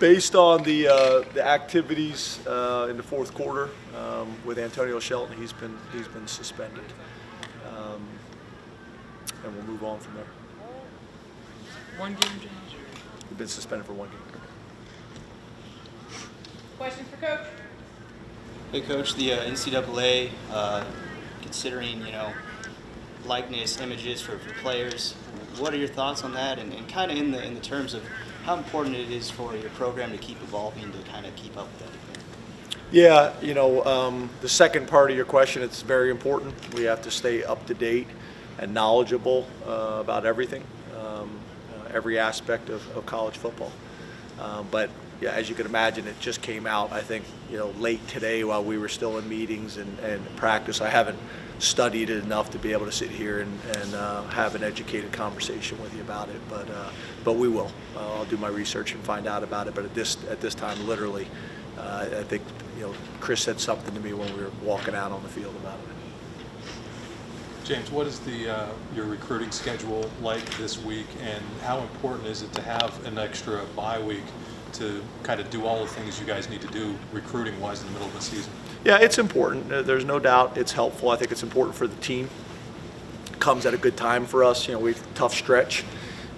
Based on the activities in the fourth quarter with Antonio Shelton, he's been suspended, and we'll move on from there. One game, James? He's been suspended for 1 game. Questions for Coach? Hey, Coach, the NCAA, considering, likeness, images for players, what are your thoughts on that? And kind of in the terms of how important it is for your program to keep evolving to kind of keep up with everything? Yeah, the second part of your question, it's very important. We have to stay up to date and knowledgeable about everything, every aspect of college football. But yeah, as you can imagine, it just came out, I think, late today while we were still in meetings and practice. I haven't studied it enough to be able to sit here and have an educated conversation with you about it, but we will. I'll do my research and find out about it. But at this time, literally, I think Chris said something to me when we were walking out on the field about it. James, what is your recruiting schedule like this week, and how important is it to have an extra bye week to kind of do all the things you guys need to do recruiting-wise in the middle of the season? Yeah, it's important. There's no doubt it's helpful. I think it's important for the team. It comes at a good time for us. We've tough stretch,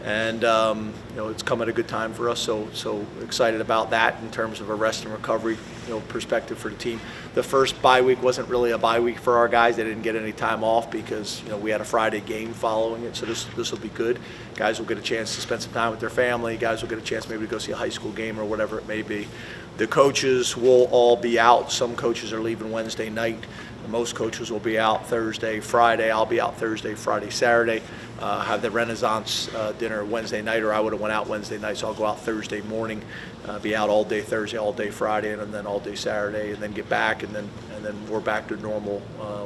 and it's come at a good time for us. So excited about that in terms of a rest and recovery perspective for the team. The first bye week wasn't really a bye week for our guys. They didn't get any time off because we had a Friday game following it. So this will be good. Guys will get a chance to spend some time with their family. Guys will get a chance maybe to go see a high school game or whatever it may be. The coaches will all be out. Some coaches are leaving Wednesday night. Most coaches will be out Thursday, Friday. I'll be out Thursday, Friday, Saturday. Have the Renaissance dinner Wednesday night, or I would have went out Wednesday night, so I'll go out Thursday morning, be out all day Thursday, all day Friday, and then all day Saturday, and then get back, and then we're back to normal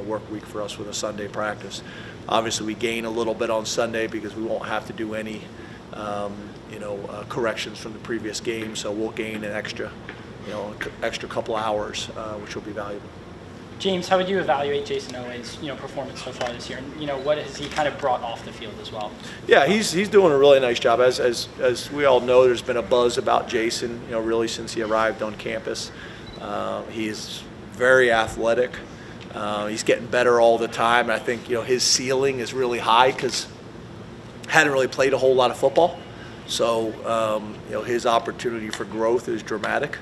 work week for us with a Sunday practice. Obviously, we gain a little bit on Sunday because we won't have to do any corrections from the previous game, so we'll gain an extra couple hours, which will be valuable. James, how would you evaluate Jason Owens' performance so far this year, and what has he kind of brought off the field as well? Yeah, he's doing a really nice job. As we all know, there's been a buzz about Jason, really since he arrived on campus. He's very athletic. He's getting better all the time. I think his ceiling is really high because hadn't really played a whole lot of football, so his opportunity for growth is dramatic.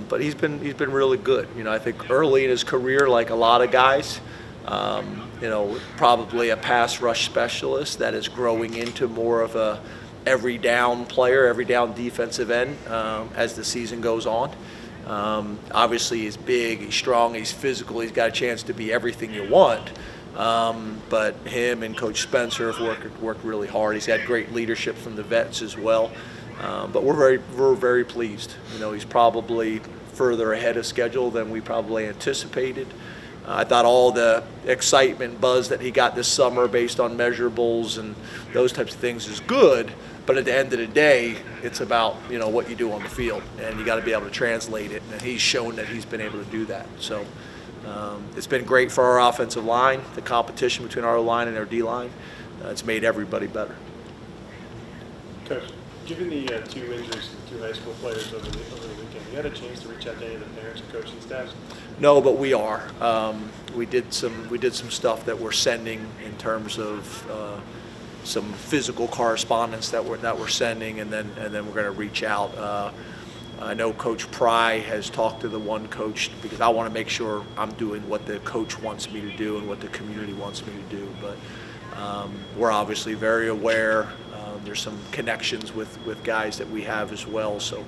But he's been really good. I think early in his career, like a lot of guys, probably a pass rush specialist that is growing into more of a every down player, every down defensive end as the season goes on. Obviously, he's big, he's strong, he's physical, he's got a chance to be everything you want. But him and Coach Spencer have worked really hard. He's had great leadership from the vets as well. But we're very pleased. He's probably further ahead of schedule than we probably anticipated. I thought all the excitement buzz that he got this summer based on measurables and those types of things is good. But at the end of the day, it's about what you do on the field, and you got to be able to translate it. And he's shown that he's been able to do that. So it's been great for our offensive line. The competition between our line and our D line, it's made everybody better. Coach, given the two injuries to two high school players over the weekend, you had a chance to reach out to any of the parents and coaching staffs? No, but we are. We did some stuff that we're sending in terms of some physical correspondence that we're sending, and then we're going to reach out. I know Coach Pry has talked to the one coach because I want to make sure I'm doing what the coach wants me to do and what the community wants me to do. But we're obviously very aware. There's some connections with guys that we have as well. So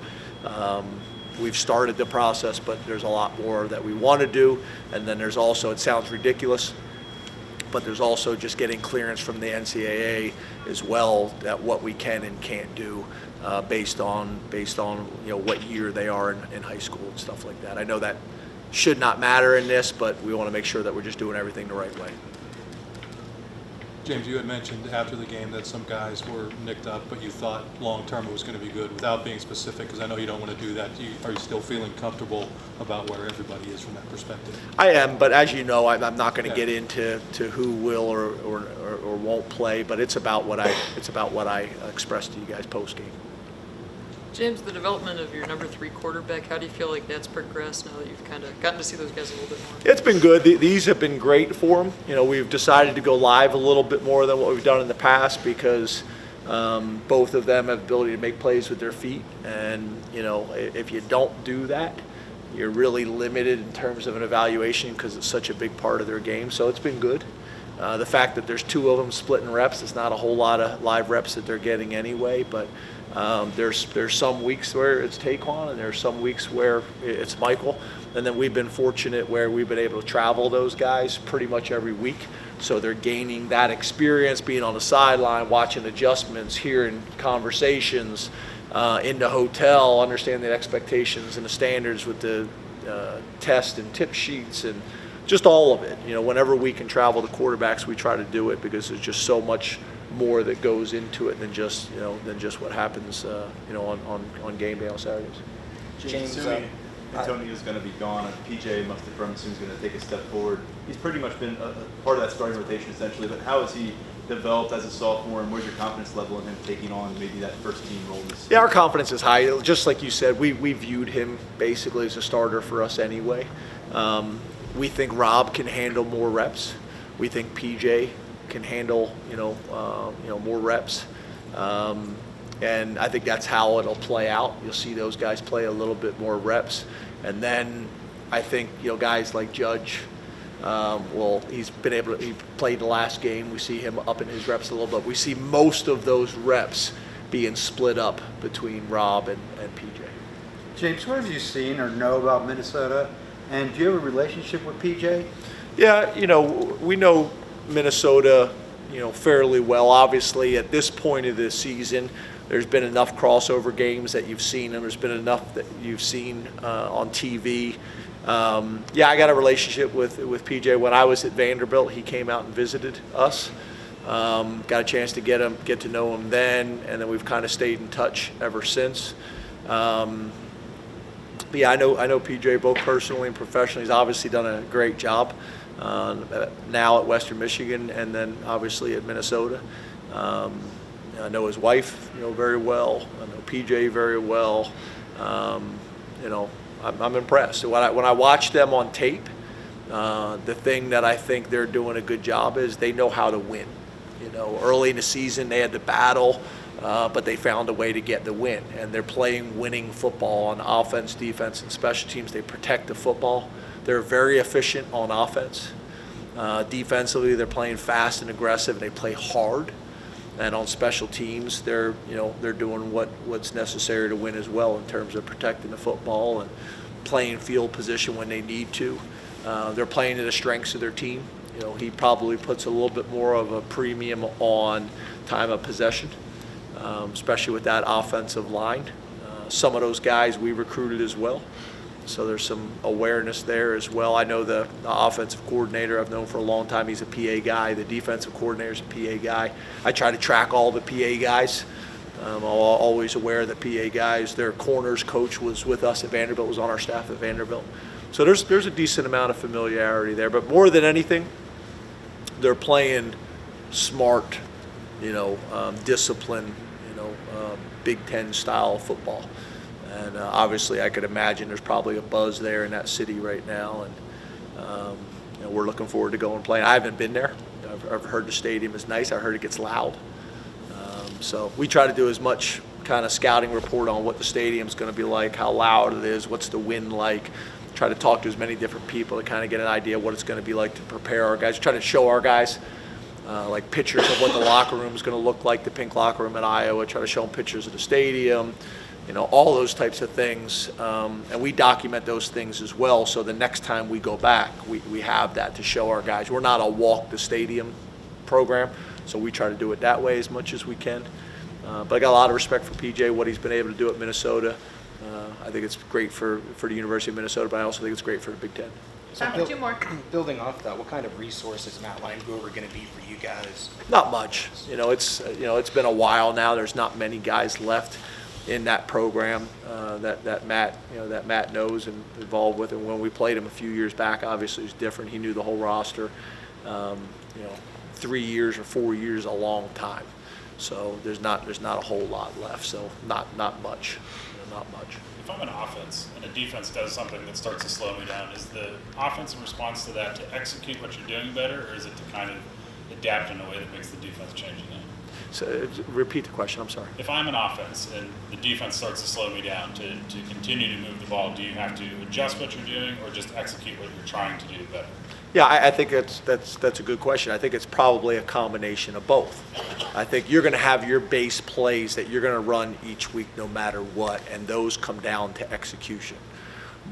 we've started the process, but there's a lot more that we want to do. And then there's also, it sounds ridiculous, but there's also just getting clearance from the NCAA as well that what we can and can't do based on what year they are in high school and stuff like that. I know that should not matter in this, but we want to make sure that we're just doing everything the right way. James, you had mentioned after the game that some guys were nicked up, but you thought long-term it was going to be good. Without being specific, because I know you don't want to do that, are you still feeling comfortable about where everybody is from that perspective? I am, but as you know, I'm not going to get into who will or won't play. But it's about what I expressed to you guys post game. James, the development of your number 3 quarterback, how do you feel like that's progressed now that you've kind of gotten to see those guys a little bit more? It's been good. These have been great for them. We've decided to go live a little bit more than what we've done in the past because both of them have the ability to make plays with their feet. And, if you don't do that, you're really limited in terms of an evaluation because it's such a big part of their game. So it's been good. The fact that there's 2 of them splitting reps, it's not a whole lot of live reps that they're getting anyway, but there's some weeks where it's Taquan and there's some weeks where it's Michael. And then we've been fortunate where we've been able to travel those guys pretty much every week. So they're gaining that experience, being on the sideline, watching adjustments, hearing conversations, in the hotel, understanding the expectations and the standards with the test and tip sheets and just all of it. Whenever we can travel the quarterbacks, we try to do it because there's just so much more that goes into it than just what happens on game day on Saturdays. James, assuming Antonio's going to be gone, PJ must have assumed he's going to take a step forward. He's pretty much been a part of that starting rotation essentially, but how has he developed as a sophomore, and where's your confidence level in him taking on maybe that first team role this Yeah, our confidence is high. Just like you said, we viewed him basically as a starter for us anyway. We think Rob can handle more reps. We think PJ can handle more reps. And I think that's how it'll play out. You'll see those guys play a little bit more reps. And then I think, guys like Judge, he played the last game. We see him up in his reps a little bit. We see most of those reps being split up between Rob and PJ. James, what have you seen or know about Minnesota? And do you have a relationship with PJ? Yeah, we know Minnesota, fairly well. Obviously, at this point of the season, there's been enough crossover games that you've seen them. There's been enough that you've seen on TV. I got a relationship with PJ. When I was at Vanderbilt, he came out and visited us. Got a chance to get to know him then, and then we've kind of stayed in touch ever since. I know PJ both personally and professionally. He's obviously done a great job now at Western Michigan, and then obviously at Minnesota. I know his wife, very well. I know PJ very well. I'm impressed. So when I watch them on tape, the thing that I think they're doing a good job is they know how to win. Early in the season they had to battle, but they found a way to get the win. And they're playing winning football on offense, defense, and special teams. They protect the football. They're very efficient on offense. Defensively, they're playing fast and aggressive. They play hard. And on special teams, they're doing what's necessary to win as well in terms of protecting the football and playing field position when they need to. They're playing to the strengths of their team. He probably puts a little bit more of a premium on time of possession, especially with that offensive line. Some of those guys we recruited as well. So there's some awareness there as well. I know the offensive coordinator I've known for a long time. He's a PA guy. The defensive coordinator is a PA guy. I try to track all the PA guys. I'm always aware of the PA guys. Their corners coach was with us at Vanderbilt, was on our staff at Vanderbilt. So there's a decent amount of familiarity there. But more than anything, they're playing smart, disciplined, Big Ten style football. And obviously, I could imagine there's probably a buzz there in that city right now, and we're looking forward to going and playing. I haven't been there. I've heard the stadium is nice. I heard it gets loud. So we try to do as much kind of scouting report on what the stadium's going to be like, how loud it is, what's the wind like. Try to talk to as many different people to kind of get an idea of what it's going to be like to prepare our guys. Try to show our guys like pictures of what the locker room is going to look like, the pink locker room at Iowa. Try to show them pictures of the stadium. All those types of things, and we document those things as well, so the next time we go back, we have that to show our guys. We're not a walk the stadium program, so we try to do it that way as much as we can. But I got a lot of respect for PJ, what he's been able to do at Minnesota. I think it's great for the University of Minnesota, but I also think it's great for the Big Ten. Time for 2 more. Building off that, what kind of resources is Matt Rhule going to be for you guys? Not much. It's been a while now. There's not many guys left in that program that Matt knows and involved with. And when we played him a few years back, obviously it was different. He knew the whole roster. 3 years or 4 years, a long time. So there's not a whole lot left. So not much. not much. If I'm an offense and a defense does something that starts to slow me down, is the offensive response to that to execute what you're doing better, or is it to kind of adapt in a way that makes the defense change again? So, repeat the question, I'm sorry. If I'm an offense and the defense starts to slow me down to continue to move the ball, do you have to adjust what you're doing or just execute what you're trying to do better? Yeah, I think that's a good question. I think it's probably a combination of both. I think you're going to have your base plays that you're going to run each week no matter what, and those come down to execution.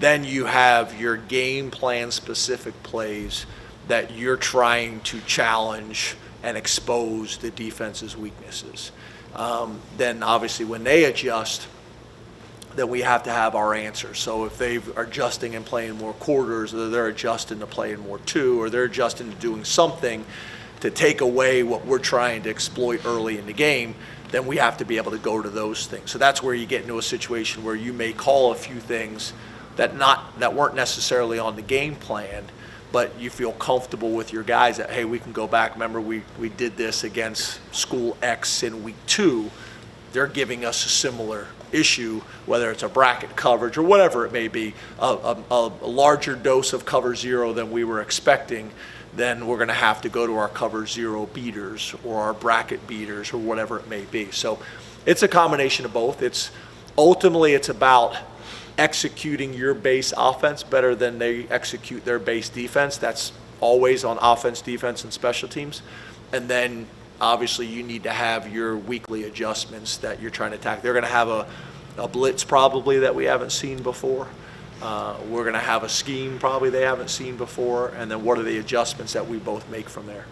Then you have your game plan specific plays that you're trying to challenge and expose the defense's weaknesses. Then obviously when they adjust, then we have to have our answers. So if they are adjusting and playing more quarters, or they're adjusting to playing more two, or they're adjusting to doing something to take away what we're trying to exploit early in the game, then we have to be able to go to those things. So that's where you get into a situation where you may call a few things that weren't necessarily on the game plan, but you feel comfortable with your guys that, hey, we can go back. Remember, we did this against school X in week 2. They're giving us a similar issue, whether it's a bracket coverage or whatever it may be, a larger dose of cover 0 than we were expecting, then we're going to have to go to our cover 0 beaters or our bracket beaters or whatever it may be. So it's a combination of both. Ultimately it's about executing your base offense better than they execute their base defense. That's always on offense, defense, and special teams. And then obviously you need to have your weekly adjustments that you're trying to attack. They're going to have a blitz probably that we haven't seen before. We're going to have a scheme probably they haven't seen before. And then what are the adjustments that we both make from there?